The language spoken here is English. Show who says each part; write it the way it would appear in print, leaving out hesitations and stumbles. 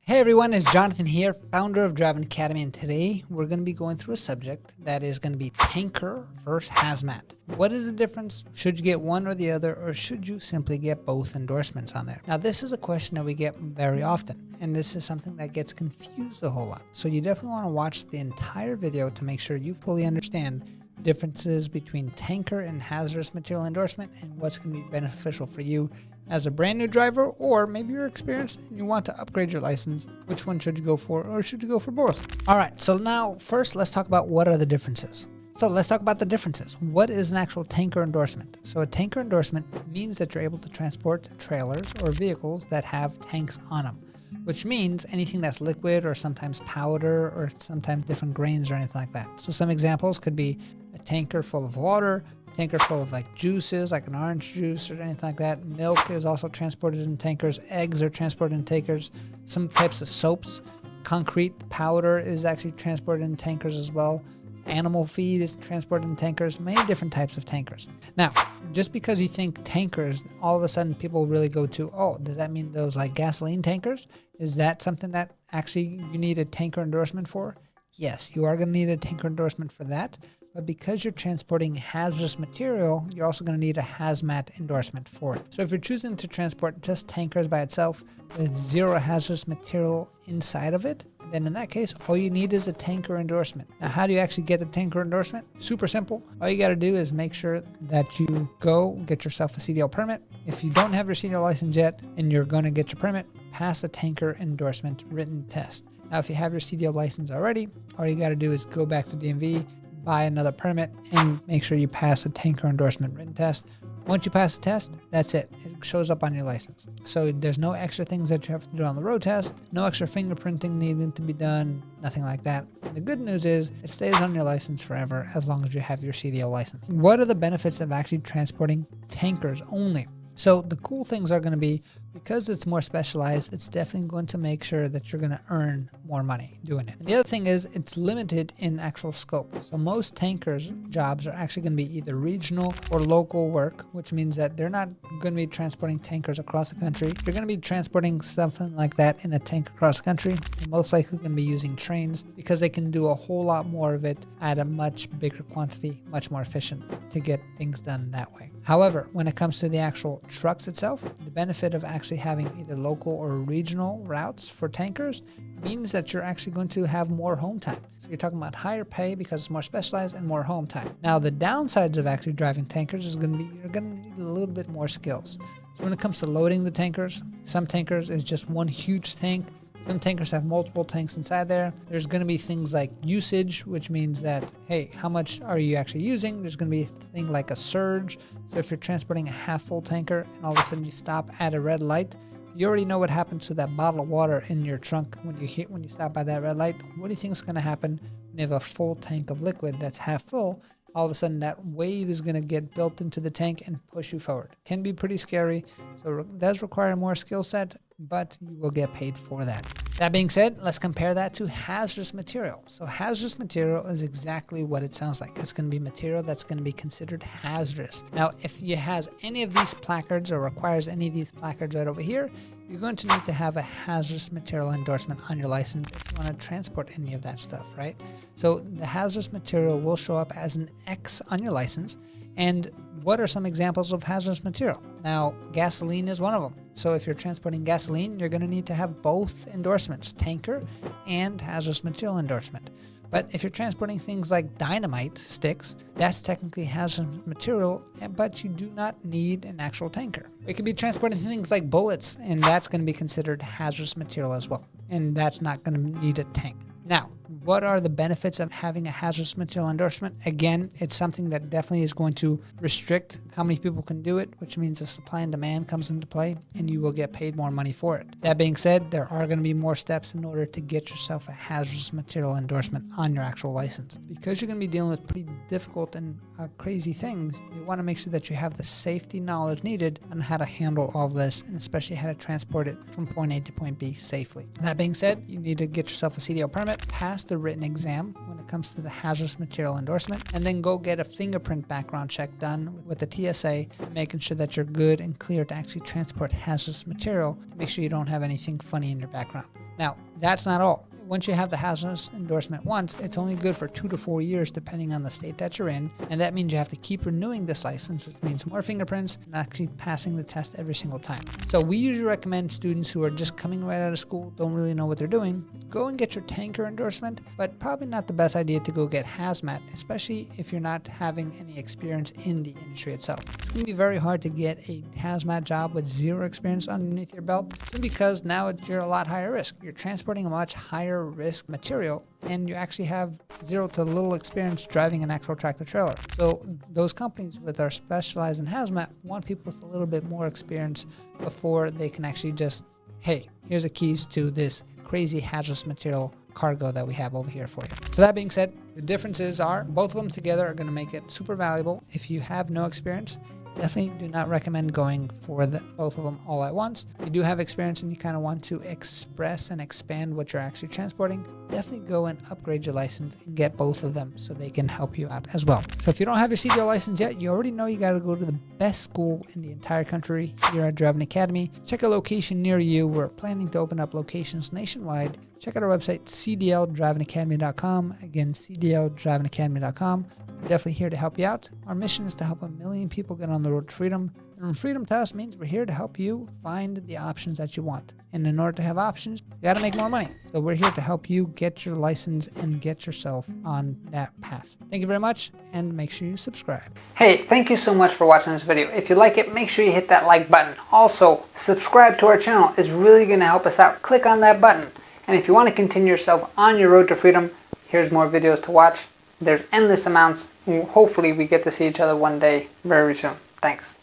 Speaker 1: Hey everyone, it's Jonathan here, founder of Driving Academy, and today we're going to be going through a subject that is going to be tanker versus hazmat. What is the difference? Should you get one or the other, or should you simply get both endorsements on there? Now, this is a question that we get very often, and this is something that gets confused a whole lot. So you definitely want to watch the entire video to make sure you fully understand differences between tanker and hazardous material endorsement and what's going to be beneficial for you as a brand new driver, or maybe you're experienced and you want to upgrade your license. Which one should you go for, or should you go for both? All right, so now first let's talk about what are the differences. So let's talk about the differences. What is an actual tanker endorsement? So a tanker endorsement means that you're able to transport trailers or vehicles that have tanks on them, which means anything that's liquid or sometimes powder or sometimes different grains or anything like that. So some examples could be a tanker full of water, tanker full of like juices, like an orange juice or anything like that. Milk is also transported in tankers. Eggs are transported in tankers. Some types of soaps. Concrete powder is actually transported in tankers as well. Animal feed is transported in tankers. Many different types of tankers. Now, just because you think tankers, all of a sudden people really go to, oh, does that mean those like gasoline tankers? Is that something that actually you need a tanker endorsement for? Yes, you are going to need a tanker endorsement for that. But because you're transporting hazardous material, you're also going to need a hazmat endorsement for it. So if you're choosing to transport just tankers by itself with zero hazardous material inside of it, then in that case, all you need is a tanker endorsement. Now, how do you actually get the tanker endorsement? Super simple. All you got to do is make sure that you go get yourself a CDL permit. If you don't have your CDL license yet and you're going to get your permit, pass the tanker endorsement written test. Now, if you have your CDL license already, all you got to do is go back to DMV, buy another permit, and make sure you pass a tanker endorsement written test. Once you pass the test, that's it. It shows up on your license. So there's no extra things that you have to do on the road test, no extra fingerprinting needing to be done, nothing like that. And the good news is it stays on your license forever as long as you have your CDL license. What are the benefits of actually transporting tankers only? So the cool things are going to be, because it's more specialized, it's definitely going to make sure that you're going to earn more money doing it. And the other thing is it's limited in actual scope. So most tankers jobs are actually going to be either regional or local work, which means that they're not going to be transporting tankers across the country. You're going to be transporting something like that in a tank across the country. You're most likely going to be using trains because they can do a whole lot more of it at a much bigger quantity, much more efficient to get things done that way. However, when it comes to the actual trucks itself, the benefit of actually having either local or regional routes for tankers means that you're actually going to have more home time. So you're talking about higher pay because it's more specialized and more home time. Now, the downsides of actually driving tankers is going to be you're going to need a little bit more skills. So when it comes to loading the tankers, some tankers is just one huge tank. Some tankers have multiple tanks inside there. There's going to be things like usage, which means that, hey, how much are you actually using? There's going to be a thing like a surge. So if you're transporting a half full tanker and all of a sudden you stop at a red light, you already know what happens to that bottle of water in your trunk when you stop by that red light. What do you think is going to happen when you have a full tank of liquid that's half full? All of a sudden that wave is going to get built into the tank and push you forward. Can be pretty scary, so it does require more skill set, but you will get paid for that. That being said, let's compare that to hazardous material. So hazardous material is exactly what it sounds like. It's going to be material that's going to be considered hazardous. Now, if it has any of these placards or requires any of these placards right over here, you're going to need to have a hazardous material endorsement on your license if you want to transport any of that stuff, right? So the hazardous material will show up as an X on your license. And what are some examples of hazardous material? Now, gasoline is one of them. So if you're transporting gasoline, you're going to need to have both endorsements, tanker and hazardous material endorsement. But if you're transporting things like dynamite sticks, that's technically hazardous material, but you do not need an actual tanker. It could be transporting things like bullets, and that's going to be considered hazardous material as well. And that's not going to need a tank. Now, what are the benefits of having a hazardous material endorsement? Again, it's something that definitely is going to restrict how many people can do it, which means the supply and demand comes into play and you will get paid more money for it. That being said, there are going to be more steps in order to get yourself a hazardous material endorsement on your actual license. Because you're going to be dealing with pretty difficult and crazy things, you want to make sure that you have the safety knowledge needed on how to handle all of this, and especially how to transport it from point A to point B safely. That being said, you need to get yourself a CDL permit, pass the written exam when it comes to the hazardous material endorsement, and then go get a fingerprint background check done with the TSA, making sure that you're good and clear to actually transport hazardous material. Make sure you don't have anything funny in your background. Now, that's not all. Once you have the hazardous endorsement once, it's only good for 2 to 4 years depending on the state that you're in, and that means you have to keep renewing this license, which means more fingerprints and actually passing the test every single time. So we usually recommend students who are just coming right out of school, don't really know what they're doing, go and get your tanker endorsement, but probably not the best idea to go get hazmat, especially if you're not having any experience in the industry itself. It's going to be very hard to get a hazmat job with zero experience underneath your belt, because now you're a lot higher risk. You're transporting a much higher risk material, and you actually have zero to little experience driving an actual tractor trailer. So those companies that are specialized in hazmat want people with a little bit more experience before they can actually just, hey, here's the keys to this crazy hazardous material cargo that we have over here for you. So that being said, the differences are both of them together are going to make it super valuable. If you have no experience, definitely do not recommend going for both of them all at once. If you do have experience and you kind of want to express and expand what you're actually transporting, definitely go and upgrade your license and get both of them so they can help you out as well. So if you don't have your CDL license yet, you already know you got to go to the best school in the entire country here at Driving Academy. Check a location near you. We're planning to open up locations nationwide. Check out our website, cdldrivingacademy.com. Again, cdldrivingacademy.com. We're definitely here to help you out. Our mission is to help 1 million people get on the road to freedom. And freedom to us means we're here to help you find the options that you want. And in order to have options, you got to make more money. So we're here to help you get your license and get yourself on that path. Thank you very much, and make sure you subscribe. Hey, thank you so much for watching this video. If you like it, make sure you hit that like button. Also, subscribe to our channel. It's really going to help us out. Click on that button. And if you want to continue yourself on your road to freedom, here's more videos to watch. There's endless amounts. Hopefully we get to see each other one day very soon. Thanks.